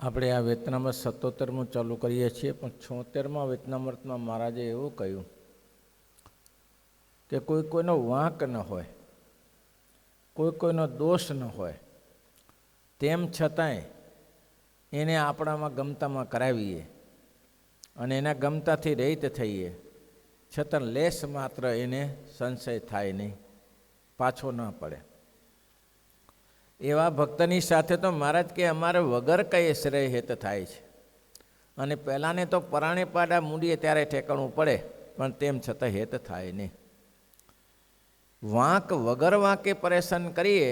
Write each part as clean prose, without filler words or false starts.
આપણે આ વેતનામૃત 77મું ચાલુ કરીએ છીએ, પણ 76મા વેતનામૃતમાં મહારાજે એવું કહ્યું કે કોઈ કોઈનો વાંક ન હોય, કોઈ કોઈનો દોષ ન હોય, તેમ છતાંય એને આપણામાં ગમતામાં કરાવીએ અને એના ગમતાથી રહિત થઈએ, છતાં લેશ માત્ર એને સંશય થાય નહીં, પાછો ન પડે. એવા ભક્તની સાથે તો મહારાજ કે અમારે વગર કંઈ શ્રેય હેત થાય છે. અને પહેલાંને તો પરાણે પાડા મૂડીએ ત્યારે ઠેકાણું પડે, પણ તેમ છતાં હેત થાય નહીં. વાંક વગર વાંકે પરેશાન કરીએ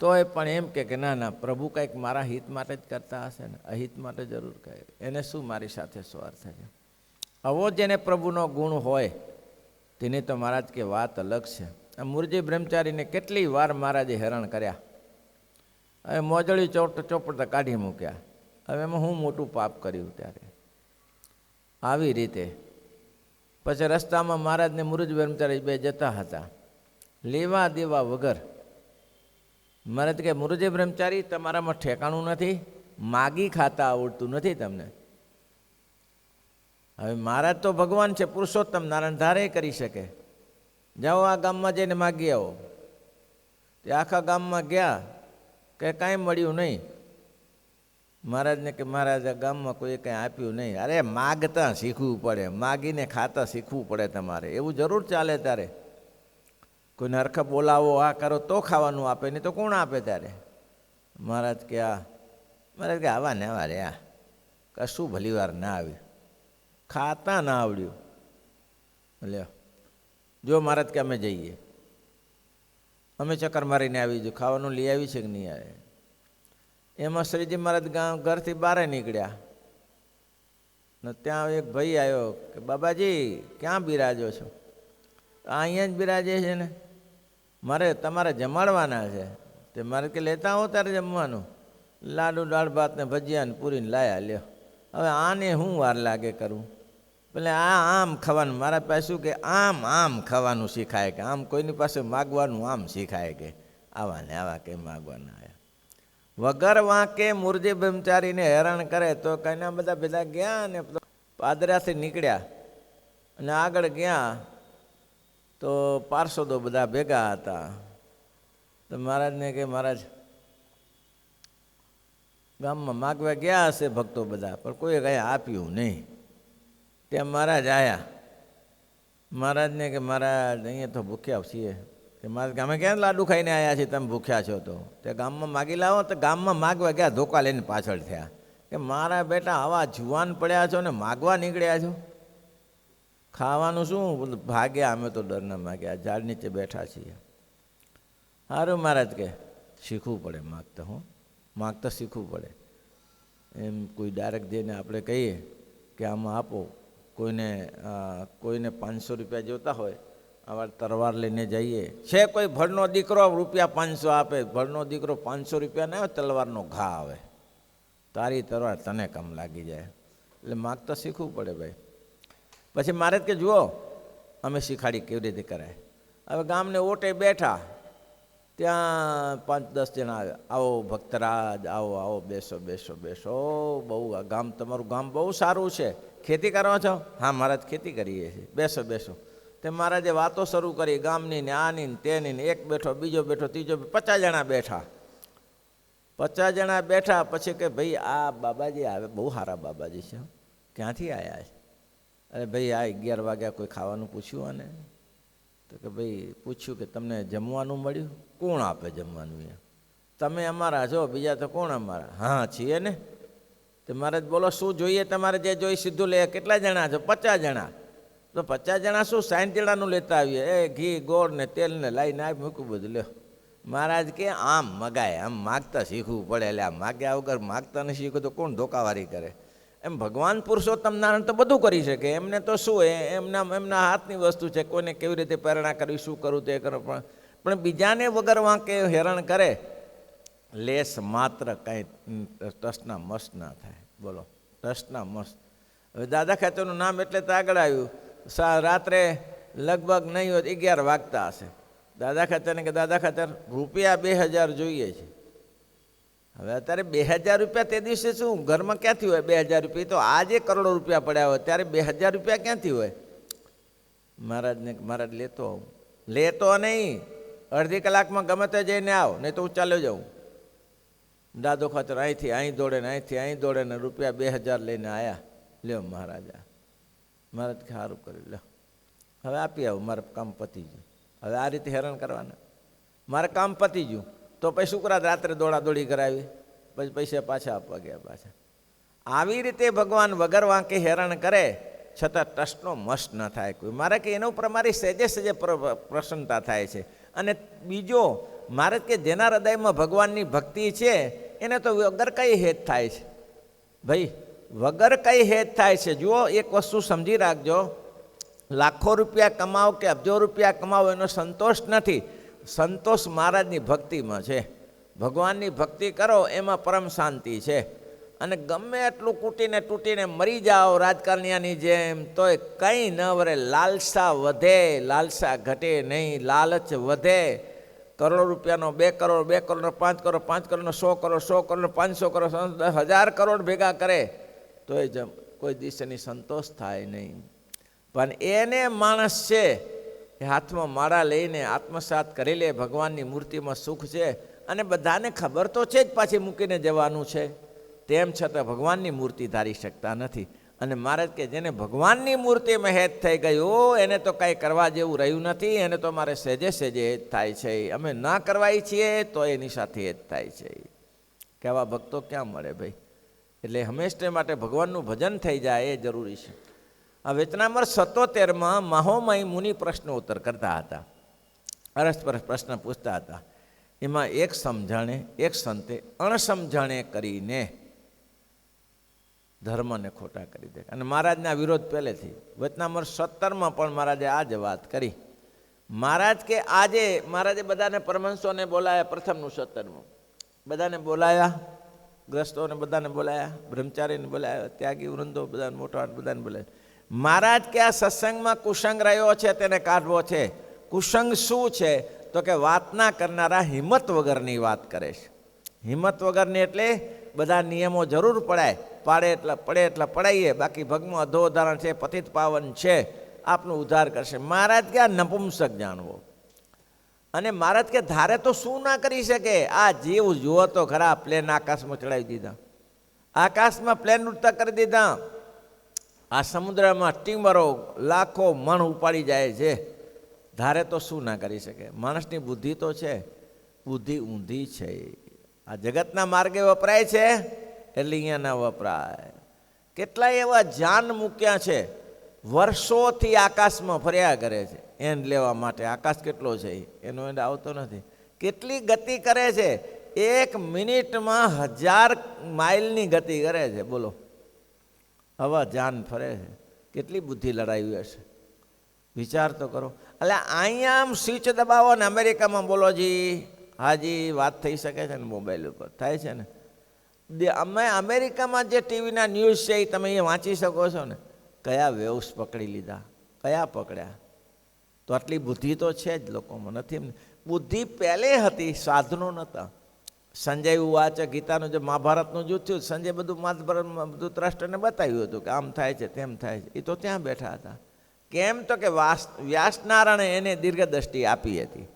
તોય પણ એમ કે ના ના પ્રભુ કંઈક મારા હિત માટે જ કરતા હશે ને, અહિત માટે જરૂર કહે, એને શું મારી સાથે સ્વાર્થ છે. આવો જેને પ્રભુનો ગુણ હોય તેની તો મહારાજ કે વાત અલગ છે. આ મુરજી બ્રહ્મચારીને કેટલી વાર મહારાજે હેરાન કર્યા. હવે મોજળી ચોપડ કાઢી મૂક્યા. હવે એમાં હું મોટું પાપ કર્યું ત્યારે. આવી રીતે પછી રસ્તામાં મહારાજને મુરજી બ્રહ્મચારી બે જતા હતા, લેવા દેવા વગર. મહારાજ કે મુરજી બ્રહ્મચારી તમારામાં ઠેકાણું નથી, માગી ખાતા આવડતું નથી તમને. હવે મહારાજ તો ભગવાન છે, પુરુષોત્તમ નારાયણ ધારે કરી શકે. જાઓ આ ગામમાં જઈને માગી આવો. તે આખા ગામમાં ગયા કે કાંઈ મળ્યું નહીં. મહારાજને કે મહારાજ આ ગામમાં કોઈ કંઈ આપ્યું નહીં. અરે માગતા શીખવું પડે, માગીને ખાતા શીખવું પડે તમારે. એવું જરૂર ચાલે તારે. કોઈને હરખા બોલાવો, આ કરો તો ખાવાનું આપે, નહીં તો કોણ આપે ત્યારે. મહારાજ કે મહારાજ કે આવા ને આવા રહ્યા, કશું ભલી વાર ના આવી, ખાતા ના આવડ્યું. લ્યો જો મહારાજ કે અમે જઈએ, અમે ચક્કર મારીને આવી જો, ખાવાનું લઈ આવી છે કે નહીં આવે. એમાં શ્રીજી મહારાજ ઘરથી બહાર નીકળ્યા ને ત્યાં એક ભાઈ આવ્યો કે બાબાજી ક્યાં બિરાજો છો? અહીંયા જ બિરાજે છે ને, મારે તમારે જમાડવાના છે. તે મારે કે લેતા આવો તારે જમવાનું. લાડુ દાળ ભાત ને ભજીયા ને પૂરીને લાયા. લ્યો હવે આને શું વાર લાગે કરું? એટલે આમ ખાવાનું. મારા પાસે શું કે આમ ખાવાનું શીખાય, કે આમ કોઈની પાસે માગવાનું આમ શીખાય, કે આવા ને આવા કે માગવાના આવ્યા. વગર વાંકે મુરજી બ્રહ્મચારીને હેરાન કરે તો કઈના બધા ભેગા ગયા ને પાદરાથી નીકળ્યા અને આગળ ગયા તો પાર્ષદો બધા ભેગા હતા. તો મહારાજને કે મહારાજ ગામમાં માગવા ગયા હશે ભક્તો બધા, પણ કોઈએ કંઈ આપ્યું નહીં. ત્યાં મહારાજ આવ્યા. મહારાજને કે મહારાજ અહીંયા તો ભૂખ્યા છીએ. કે મારા ગામે ક્યાં લાડુ ખાઈને આવ્યા છે, તમે ભૂખ્યા છો? તો તે ગામમાં માગી લાવો. તો ગામમાં માગવા ગયા, ધોકા લઈને પાછળ થયા કે મારા બેટા આવા જુવાન પડ્યા છો ને માગવા નીકળ્યા છો, ખાવાનું શું? ભાગ્યા અમે તો ડરના માગ્યા, ઝાડ નીચે બેઠા છીએ. સારું મહારાજ કે શીખવું પડે માગતા. માગતા શીખવું પડે. એમ કોઈ ડાયરેક્ટ જઈને આપણે કહીએ કે આમાં આપો, કોઈને 500 રૂપિયા જોતા હોય, આવા તરવાર લઈને જઈએ. છે કોઈ ભળનો દીકરો રૂપિયા 500 આપે, ભળનો દીકરો 500 રૂપિયા ના આવે, તલવારનો ઘા આવે. તારી તલવાર તને કામ લાગી જાય. એટલે માગતા શીખવું પડે ભાઈ. પછી મારે કે જુઓ અમે શીખાડી કેવી રીતે કરાય. હવે ગામને ઓટે બેઠા, ત્યાં 5-10 જણા આવ્યા. આવો ભક્તરાજ, આવો આવો, બેસો બેસો બેસો. બહુ આ ગામ, તમારું ગામ બહુ સારું છે. ખેતી કરો છો? હા મહારાજ ખેતી કરીએ છીએ. બેસો બેસો. તે મહારાજે વાતો શરૂ કરી ગામની ને આની ને તેની ને. એક બેઠો, બીજો બેઠો, ત્રીજો, 50 જણા બેઠા. 50 જણા બેઠા પછી કે ભાઈ આ બાબાજી આવે, બહુ સારા બાબાજી છે, ક્યાંથી આવ્યા છે? અરે ભાઈ આ 11 વાગ્યા કોઈ ખાવાનું પૂછ્યું? અને તો કે ભાઈ પૂછ્યું કે તમને જમવાનું મળ્યું? કોણ આપે જમવાનું? તમે અમારા છો, બીજા તો કોણ અમારા? હા છીએ ને. તો મહારાજ બોલો શું જોઈએ તમારે? જે જોઈ સીધું લે. કેટલા જણા છો? 50 જણા. તો 50 જણા શું 60 જણાનું લેતા આવીએ. એ ઘી ગોળ ને તેલ ને લાઈને આવી મૂકું બધું. લ્યો મહારાજ કે આમ મગાય, આમ માગતા શીખવું પડે. એટલે આ માગ્યા વગર માગતા નહીં શીખવું તો કોણ ધોકાવારી કરે? એમ ભગવાન પુરુષોત્તમ નારાયણ તો બધું કરી શકે. એમને તો શું, એમના હાથની વસ્તુ છે. કોઈને કેવી રીતે પ્રેરણા કરવી, શું કરવું તે કરો. પણ બીજાને વગર વાંકે હેરાન કરે, લેસ માત્ર કાંઈ ટસના મસ ના થાય. બોલો ટસના મસ. હવે દાદા ખાચરનું નામ એટલે તો આગળ આવ્યું. રાત્રે લગભગ નહીં હોય 11 વાગતા હશે. દાદા ખાચરને કે દાદા ખાચર રૂપિયા 2000 જોઈએ છે. હવે અત્યારે 2000 રૂપિયા તે દિવસે શું ઘરમાં ક્યાંથી હોય? 2000 રૂપિયા તો આજે કરોડો રૂપિયા પડ્યા હોય ત્યારે 2000 રૂપિયા ક્યાંથી હોય? મહારાજને મહારાજ લેતો આવું, લેતો નહીં, અડધી કલાકમાં ગમે તે જઈને આવ, નહીં તો હું ચાલ્યો જાઉં. દાદો ખાતર અહીંથી અહીં દોડે ને અહીંથી અહીં દોડે ને રૂપિયા 2000 લઈને આવ્યા. લ્યો મહારાજા. મહારાજ સારું કર્યું, લ્યો હવે આપી આવું, મારે કામ પતી ગયું. હવે આ રીતે હેરાન કરવાના, મારે કામ પતી ગયું તો પછી શુક્રાત રાત્રે દોડાદોડી કરાવી, પછી પૈસા પાછા આપવા ગયા પાછા. આવી રીતે ભગવાન વગર વાંકે હેરાન કરે છતાં ટસનો મસ ન થાય કોઈ. મારે કે એના ઉપર મારી સહેજે સહેજે પ્રસન્નતા થાય છે. અને બીજો મારે કે જેના હૃદયમાં ભગવાનની ભક્તિ છે એને તો વગર કઈ હેત થાય છે ભાઈ, વગર કઈ હેત થાય છે. જુઓ એક વસ્તુ સમજી રાખજો, લાખો રૂપિયા કમાવો કે અબજો રૂપિયા કમાવો એનો સંતોષ નથી, સંતોષ મહારાજની ભક્તિમાં છે. ભગવાનની ભક્તિ કરો એમાં પરમ શાંતિ છે. અને ગમે એટલું કૂટીને તૂટીને મરી જાઓ રાજકારણીયાની જેમ તોય કંઈ ન વરે. લાલસા વધે, લાલસા ઘટે નહીં, લાલચ વધે. કરોડ રૂપિયાનો 2 કરોડ, 2 કરોડનો 5 કરોડ, 5 કરોડનો 100 કરોડ, 100 કરોડનો 500 કરોડ, 10,000 કરોડ ભેગા કરે તોય કોઈ દિવસની સંતોષ થાય નહીં. પણ એને માણસ છે એ હાથમાં માળા લઈને આત્મસાત કરી લે, ભગવાનની મૂર્તિમાં સુખ છે. અને બધાને ખબર તો છે જ પાછી મૂકીને જવાનું છે, તેમ છતાં ભગવાનની મૂર્તિ ધારી શકતા નથી. અને મહારાજ કે જેને ભગવાનની મૂર્તિમાં હેત થઈ ગયું એને તો કાંઈ કરવા જેવું રહ્યું નથી, એને તો મારે સહેજે સહેજે હેત થાય છે. અમે ના કરવાય છીએ તો એની સાથે હેત થાય છે. કેવા ભક્તો ક્યાં મળે ભાઈ? એટલે હંમેશા માટે ભગવાનનું ભજન થઈ જાય એ જરૂરી છે. આ વચનામૃત 77માં મહોમય મુનિ પ્રશ્નોત્તર કરતા હતા, અરસપરસ પ્રશ્ન પૂછતા હતા. એમાં એક સમજાણે એક સંતે અણસમજાણે કરીને ધર્મને ખોટા કરી દે. અને મહારાજના વિરોધ પહેલેથી વચનામૃત 17માં પણ મહારાજે આ જ વાત કરી. મહારાજ કે આજે મહારાજે બધાને પરમહંસોને બોલાયા, પ્રથમનું 17મું બધાને બોલાયા, ગ્રસ્તોને બધાને બોલાયા, બ્રહ્મચારીને બોલાયા, ત્યાગી વૃંદો બધાને મોટા બધાને બોલાયા. મહારાજ કે આ સત્સંગમાં કુસંગ રહ્યો છે તેને કાઢવો છે. કુસંગ શું છે? તો કે વાતના કરનારા હિંમત વગરની વાત કરે છે. હિંમત વગરની એટલે બધા નિયમો જરૂર પડે એટલે પડાઈએ, બાકી ભગમાં અધો ઉદાહરણ છે, પતિત પાવન છે, આપનું ઉદ્ધાર કરશે. મહારાજ કે આ નપુંસક જાણવો. અને મહારાજ કે ધારે તો શું ના કરી શકે? આ જીવ જુઓ તો ખરા, પ્લેન આકાશમાં ચડાવી દીધા, આકાશમાં પ્લેન ઉડતા કરી દીધા. આ સમુદ્રમાં સ્ટીમરો લાખો મણ ઉપાડી જાય છે. ધારે તો શું ના કરી શકે? માણસની બુદ્ધિ તો છે, બુદ્ધિ ઊંધી છે. આ જગતના માર્ગે વપરાય છે એટલે અહીંયા ના વપરાય. કેટલાય એવા જાન મૂક્યા છે, વર્ષોથી આકાશમાં ફર્યા કરે છે એન્ડ લેવા માટે. આકાશ કેટલો છે એનો એન્ડ આવતો નથી. કેટલી ગતિ કરે છે? 1 મિનિટમાં 1000 માઇલની ગતિ કરે છે. બોલો, હવા જાન ફરે છે. કેટલી બુદ્ધિ લડાવી હશે? વિચાર તો કરો. એટલે અહીંયા આમ સ્વિચ દબાવો ને અમેરિકામાં બોલો જી, હાજી વાત થઈ શકે છે ને, મોબાઈલ ઉપર થાય છે ને. અમે અમેરિકામાં જે ટીવીના ન્યૂઝ છે એ તમે અહીંયા વાંચી શકો છો ને. કયા વેવ્સ પકડી લીધા, કયા પકડ્યા? તો આટલી બુદ્ધિ તો છે જ લોકોમાં, નથી એમ? બુદ્ધિ પહેલે હતી, સાધનો નહોતા. સંજય વાચ ગીતાનું જે મહાભારતનું જૂથ થયું, સંજય બધું ધૃતરાષ્ટ્રને બતાવ્યું હતું કે આમ થાય છે તેમ થાય છે. એ તો ત્યાં બેઠા હતા. કેમ? તો કે વ્યાસનારાયણે એને દીર્ઘદ્રષ્ટિ આપી હતી.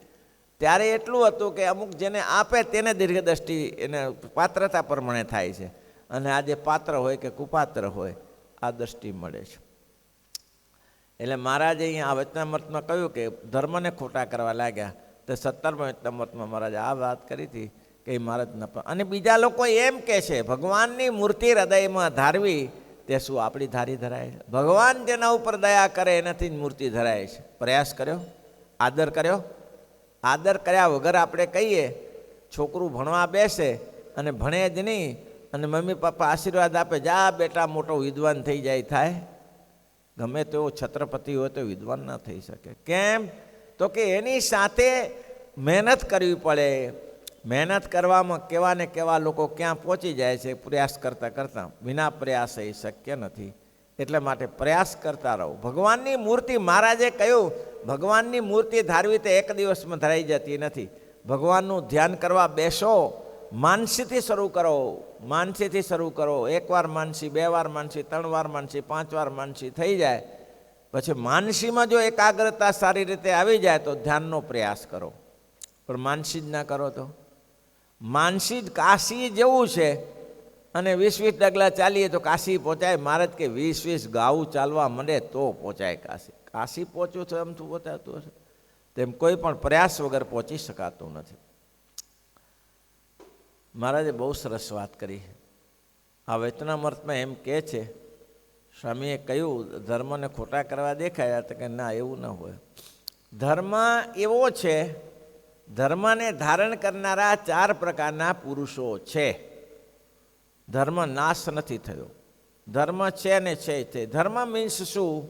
ત્યારે એટલું હતું કે અમુક જેને આપે તેને દીર્ઘદ્રષ્ટિ એને પાત્રતા પ્રમાણે થાય છે. અને આજે પાત્ર હોય કે કુપાત્ર હોય આ દ્રષ્ટિ મળે છે. એટલે મહારાજે અહીંયા આ વચનામૃતમાં કહ્યું કે ધર્મને ખોટા કરવા લાગ્યા. તો 17મા વચનામૃતમાં મહારાજે આ વાત કરી હતી કે મહારાજ ન. અને બીજા લોકો એમ કહે છે ભગવાનની મૂર્તિ હૃદયમાં ધારવી તે શું આપણી ધારી ધરાય છે? ભગવાન જેના ઉપર દયા કરે એનાથી જ મૂર્તિ ધરાય છે. પ્રયાસ કર્યો, આદર કર્યો? આદર કર્યા વગર આપણે કહીએ છોકરું ભણવા બેસે અને ભણે જ નહીં અને મમ્મી પપ્પા આશીર્વાદ આપે, જા બેટા મોટો વિદ્વાન થઈ જાય, થાય? ગમે તેવો છત્રપતિ હોય તો વિદ્વાન ના થઈ શકે. કેમ? તો કે એની સાથે મહેનત કરવી પડે. મહેનત કરવામાં કેવા ને કેવા લોકો ક્યાં પહોંચી જાય છે પ્રયાસ કરતાં કરતાં. વિના પ્રયાસ એ શક્ય નથી. એટલે માટે પ્રયાસ કરતા રહો. ભગવાનની મૂર્તિ, મહારાજે કહ્યું ભગવાનની મૂર્તિ ધારવી તો એક દિવસમાં ધરાઈ જતી નથી. ભગવાનનું ધ્યાન કરવા બેસો, માનસીથી શરૂ કરો, માનસીથી શરૂ કરો. 1 વાર માનસી, 2 વાર માનસી, 3 વાર માનસી, 5 વાર માનસી થઈ જાય. પછી માનસીમાં જો એકાગ્રતા સારી રીતે આવી જાય તો ધ્યાનનો પ્રયાસ કરો. પણ માનસી જ ના કરો તો માનસી જ કાશી જેવું છે. અને 20-20 ડગલા ચાલીએ તો કાશી પહોંચાય. મહારાજ કે 20-20 ગાવું ચાલવા માંડે તો પહોંચાય કાશી. કાશી પહોંચ્યું તો એમ તું પહોંચાતું હશે તેમ કોઈ પણ પ્રયાસ વગર પહોંચી શકાતું નથી. મહારાજે બહુ સરસ વાત કરી. આ વચનામૃતમાં એમ કહે છે, સ્વામીએ કહ્યું ધર્મને ખોટા કરવા દેખાયા તો કે ના, એવું ન હોય. ધર્મ એવો છે, ધર્મને ધારણ કરનારા 4 પ્રકારના પુરુષો છે. ધર્મ નાશ નથી થયો, ધર્મ છે ને છે. ધર્મ મીન્સ શું?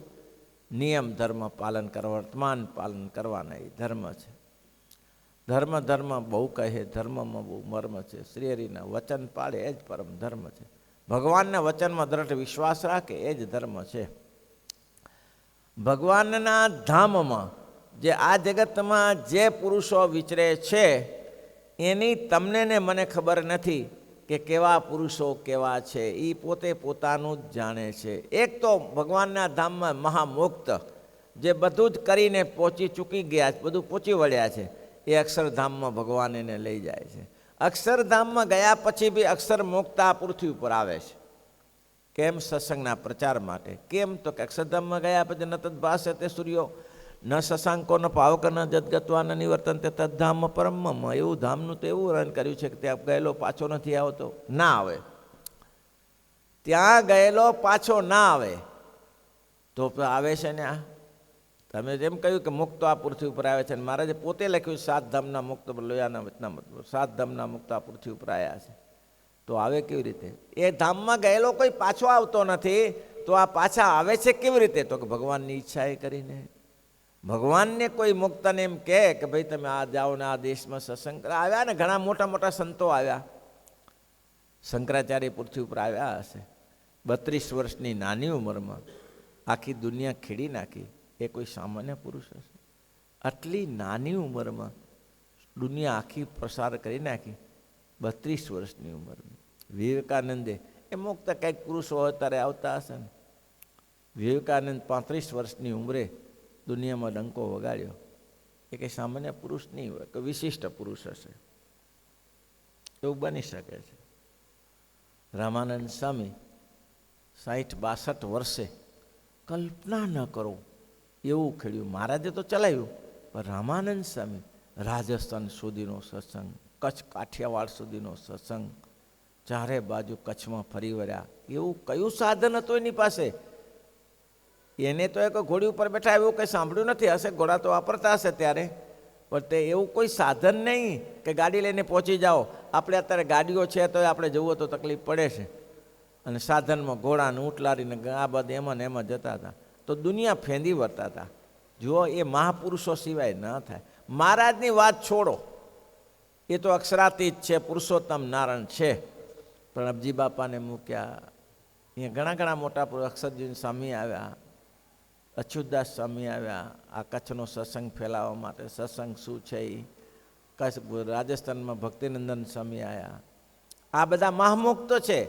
નિયમ ધર્મ પાલન કરવા, વર્તમાન પાલન કરવાના એ ધર્મ છે. ધર્મ ધર્મ બહુ કહે, ધર્મમાં બહુ મર્મ છે. શ્રી હરિના વચન પાળે એ જ પરમ ધર્મ છે. ભગવાનના વચનમાં દ્રઢ વિશ્વાસ રાખે એ જ ધર્મ છે. ભગવાનના ધામમાં જે આ જગતમાં જે પુરુષો વિચરે છે એની તમને ને મને ખબર નથી કે કેવા પુરુષો કેવા છે. એ પોતે પોતાનું જ જાણે છે. એક તો ભગવાનના ધામમાં મહામુક્ત જે બધું જ કરીને પહોંચી ચૂકી ગયા છે, બધું પહોંચી વળ્યા છે, એ અક્ષરધામમાં ભગવાન એને લઈ જાય છે. અક્ષરધામમાં ગયા પછી બી અક્ષર મુક્ત આ પૃથ્વી ઉપર આવે છે. કેમ? સત્સંગના પ્રચાર માટે. કેમ? તો કે અક્ષરધામમાં ગયા પછી ન તદ્ભાસે તે સૂર્યો ન શશાંકો ન પાવક ન જદગત્વા ન નિવર્તન તે તદ્ધામ પરમમ. એવું ધામનું તો એવું વર્ણન કર્યું છે કે ત્યાં ગયેલો પાછો નથી આવતો. ના આવે. ત્યાં ગયેલો પાછો ના આવે તો આવે છે ને આ તમે જેમ કહ્યું કે મુક્ત આ પૃથ્વી ઉપર આવે છે. મહારાજે પોતે લખ્યું 7 ધામના મુક્ત લોયાના વચનામૃત, 7 ધામના મુક્ત આ પૃથ્વી ઉપર આવ્યા છે. તો આવે કેવી રીતે? એ ધામમાં ગયેલો કોઈ પાછો આવતો નથી તો આ પાછા આવે છે કેવી રીતે? તો કે ભગવાનની ઈચ્છા એ કરીને. ભગવાનને કોઈ મુક્તને એમ કહે કે ભાઈ તમે આ જાઓ ને આ દેશમાં સત્સંગ કરવા આવ્યા ને. ઘણા મોટા મોટા સંતો આવ્યા. શંકરાચાર્ય પૃથ્વી ઉપર આવ્યા હશે 32 વર્ષની નાની ઉંમરમાં, આખી દુનિયા ખેડી નાખી. એ કોઈ સામાન્ય પુરુષ હશે? આટલી નાની ઉંમરમાં દુનિયા આખી પ્રસાર કરી નાખી 32 વર્ષની ઉંમરમાં. વિવેકાનંદે એ મુક્ત કંઈક પુરુષો હોય ત્યારે આવતા હશે ને. વિવેકાનંદ 35 વર્ષની ઉંમરે દુનિયામાં ડંકો વગાડ્યો. એ કંઈ સામાન્ય પુરુષ નહીં હોય, કોઈ વિશિષ્ટ પુરુષ હશે. એવું બની શકે છે. રામાનંદ સ્વામી 60-62 વર્ષે કલ્પના ન કરો એવું ખેડ્યું. મહારાજે તો ચલાવ્યું, પણ રામાનંદ સ્વામી રાજસ્થાન સુધીનો સત્સંગ, કચ્છ કાઠિયાવાડ સુધીનો સત્સંગ, ચારે બાજુ કચ્છમાં ફરી વળ્યા. એવું કયું સાધન હતું એની પાસે? એને તો એક ઘોડી ઉપર બેઠા એવું કંઈ સાંભળ્યું નથી. હશે, ઘોડા તો વાપરતા હશે ત્યારે, પણ તે એવું કોઈ સાધન નહીં કે ગાડી લઈને પહોંચી જાઓ. આપણે અત્યારે ગાડીઓ છે તો આપણે જવું તો તકલીફ પડે છે, અને સાધનમાં ઘોડાને ઊંટલારીને આ બધા એમાં ને એમાં જતા હતા તો દુનિયા ફેંદી વળતા હતા. જુઓ, એ મહાપુરુષો સિવાય ન થાય. મહારાજની વાત છોડો, એ તો અક્ષરાતીત છે, પુરુષોત્તમ નારાયણ છે. પ્રણબજી બાપાને મૂક્યા. અહીંયા ઘણા ઘણા મોટા પુરુષ, અક્ષરજી સ્વામી આવ્યા, અચ્યુતદાસ સ્વામી આવ્યા. આ કચ્છનો સત્સંગ ફેલાવવા માટે સત્સંગ શું છે એ કચ્છ રાજસ્થાનમાં ભક્તિનંદન સ્વામી આવ્યા. આ બધા મહામુક્ત છે.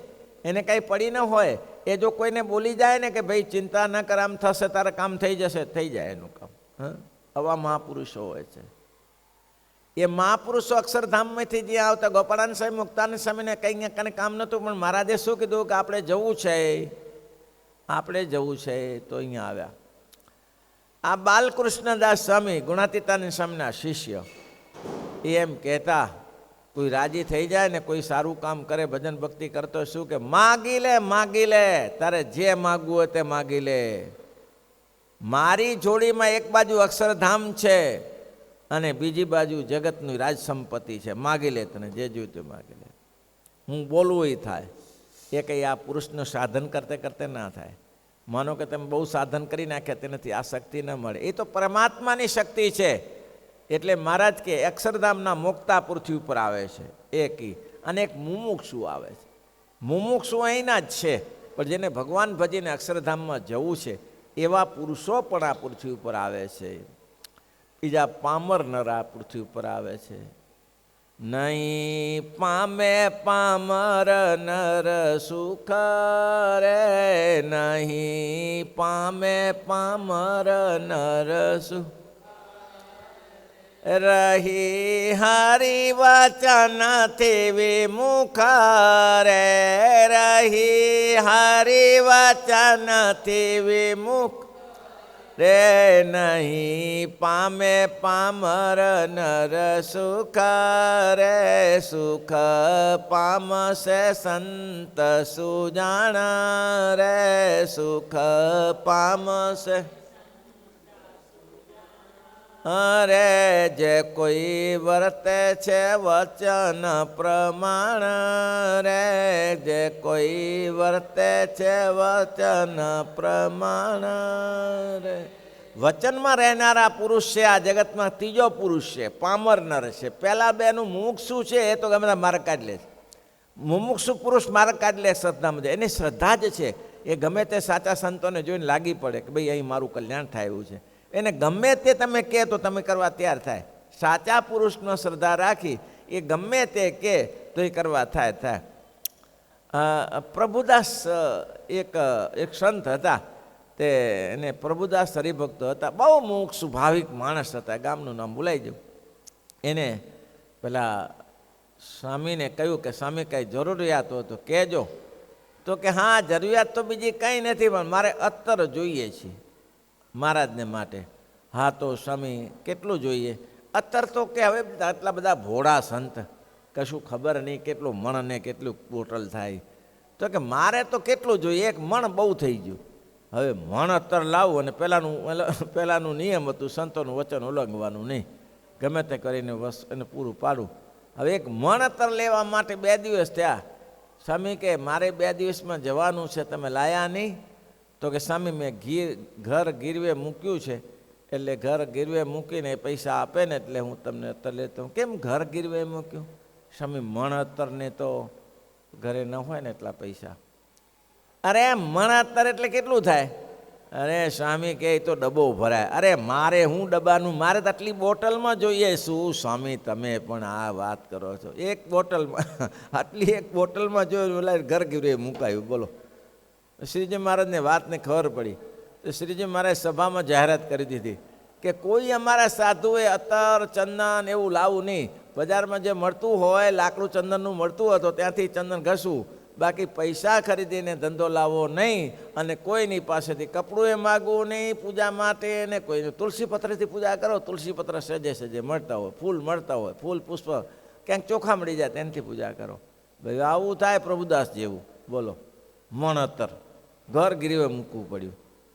એને કાંઈ પડી ન હોય. એ જો કોઈને બોલી જાય ને કે ભાઈ ચિંતા ન કર, આમ થશે, તારે કામ થઈ જશે, થઈ જાય એનું કામ. આવા મહાપુરુષો હોય છે. એ મહાપુરુષો અક્ષરધામમાંથી જ્યાં આવતા, ગોપાળાન સ્વામી, મુક્તાનંદ સ્વામીને કંઈ કને કામ નહોતું, પણ મહારાજે શું કીધું કે આપણે જવું છે, આપણે જવું છે, તો અહીંયા આવ્યા. આ બાલકૃષ્ણદાસ સ્વામી ગુણાતીતાનંદ સ્વામીના શિષ્ય, એ એમ કહેતા, કોઈ રાજી થઈ જાય ને કોઈ સારું કામ કરે, ભજન ભક્તિ કરતો, શું કે માગી લે, માગી લે, તારે જે માગવું હોય તે માગી લે. મારી જોડીમાં એક બાજુ અક્ષરધામ છે અને બીજી બાજુ જગતની રાજ સંપત્તિ છે. માગી લે, તને જે જોઈતું માગી લે. હું બોલવું એ થાય. એ કંઈ આ પુરુષનું સાધન કરતે કરતે ના થાય. માનો કે તમે બહુ સાધન કરી નાખ્યા તેનાથી આ શક્તિ ન મળે. એ તો પરમાત્માની શક્તિ છે. એટલે મહારાજ કે અક્ષરધામના મુક્તા પૃથ્વી ઉપર આવે છે એકી, અને એક મુમુક્ષુ આવે છે. મુમુક્ષુ અહીંના જ છે, પણ જેને ભગવાન ભજીને અક્ષરધામમાં જવું છે એવા પુરુષો પણ આ પૃથ્વી ઉપર આવે છે. બીજા પામર નર આ પૃથ્વી ઉપર આવે છે. નહીં પામે પામર નર સુખ રે, નહીં પામે પામર નર સુખ, રહી હરિ વચન થી વિમુખ રે, રહી હરિ વચન થી વિમુખ રે, નહીં પામે પામર નર સુખ રે, સુખ પામશે સંત સુજાણ રે, સુખ પામશે અરે જે કોઈ વર્તે છે વચન પ્રમાણ રે, જે કોઈ વર્તે છે વચન પ્રમાણ રે. વચનમાં રહેનારા પુરુષ છે આ જગતમાં ત્રીજો પુરુષ છે, પામર નર છે. પહેલા બેનું મુમુક્ષુ છે એ તો ગમે માર્ગ કાઢી લે છે. મુમુક્ષુ પુરુષ માર્ગ કાઢી લે શ્રદ્ધામાં, એની શ્રદ્ધા જ છે એ ગમે તે સાચા સંતોને જોઈને લાગી પડે કે ભાઈ અહીં મારું કલ્યાણ થાય એવું છે. એને ગમે તે તમે કહે તો તમે કરવા તૈયાર થાય. સાચા પુરુષનો શ્રદ્ધા રાખી એ ગમે તે કહે તો એ કરવા થાય. પ્રભુદાસ એક સંત હતા, તે એને પ્રભુદાસ હરિભક્તો હતા, બહુ મુખ સ્વાભાવિક માણસ હતા, ગામનું નામ ભૂલાઈ ગયું. એને પેલા સ્વામીને કહ્યું કે સ્વામી કાંઈ જરૂરિયાત હોય તો કહેજો. તો કે હા, જરૂરિયાત તો બીજી કંઈ નથી, પણ મારે અત્તર જોઈએ છે મહારાજને માટે. હા તો સ્વામી કેટલું જોઈએ? અત્તર તો કે હવે આટલા બધા ભોળા સંત, કશું ખબર નહીં કેટલું મણ ને કેટલું બોટલ થાય. તો કે મારે તો કેટલું જોઈએ, એક મણ બહુ થઈ ગયું. હવે મણ અત્તર લાવું અને પહેલાંનું નિયમ હતું સંતોનું વચન ઉલ્લંઘવાનું નહીં, ગમે તે કરીને એને પૂરું પાડું. હવે એક મણ અત્તર લેવા માટે 2 દિવસ થયા. સ્વામી કે મારે 2 દિવસમાં જવાનું છે, તમે લાયા નહીં? તો કે સ્વામી મેં ઘર ગીરવે મૂક્યું છે, એટલે ઘર ગીરવે મૂકીને પૈસા આપે ને એટલે હું તમને અત્તર લેતો. કેમ ઘર ગીરવે મૂક્યું? સ્વામી મણ અત્તરને તો ઘરે ન હોય ને એટલા પૈસા. અરે મણ અત્તર એટલે કેટલું થાય? અરે સ્વામી કે તો ડબ્બો ભરાય. અરે મારે હું ડબ્બાનું, મારે તો આટલી બોટલમાં જોઈએ. શું સ્વામી તમે પણ આ વાત કરો છો? એક બોટલમાં આટલી એક બોટલમાં જોયું ઓલા ઘર ગીરવે મુકાયું. બોલો. શ્રીજી મહારાજને વાતને ખબર પડી તો શ્રીજી મહારાજ સભામાં જાહેરાત કરી દીધી કે કોઈ અમારા સાધુએ અત્તર ચંદન એવું લાવવું નહીં. બજારમાં જે મળતું હોય લાકડું ચંદનનું મળતું હોય તો ત્યાંથી ચંદન ઘસવું, બાકી પૈસા ખરીદીને ધંધો લાવવો નહીં. અને કોઈની પાસેથી કપડું એ માગવું નહીં પૂજા માટે. ને કોઈને તુલસી પત્રથી પૂજા કરો, તુલસી પત્ર સજે સજે મળતા હોય, ફૂલ મળતા હોય, ફૂલ પુષ્પ ક્યાંક ચોખા મળી જાય તેનાથી પૂજા કરો. ભાઈ આવું થાય પ્રભુદાસ જેવું. બોલો, મણ અત્તર ઘર ગીરવે મૂકવું પડ્યું,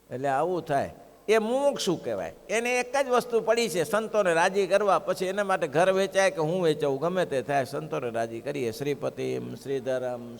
એટલે આવું થાય. એ મુમુક્ષુ કહેવાય. એને એક જ વસ્તુ પડી છે, સંતોને રાજી કરવા. પછી એના માટે ઘર વેચાય કે હું વેચાવું, ગમે તે થાય, સંતોને રાજી કરીએ. શ્રીપતિમ શ્રીધરમ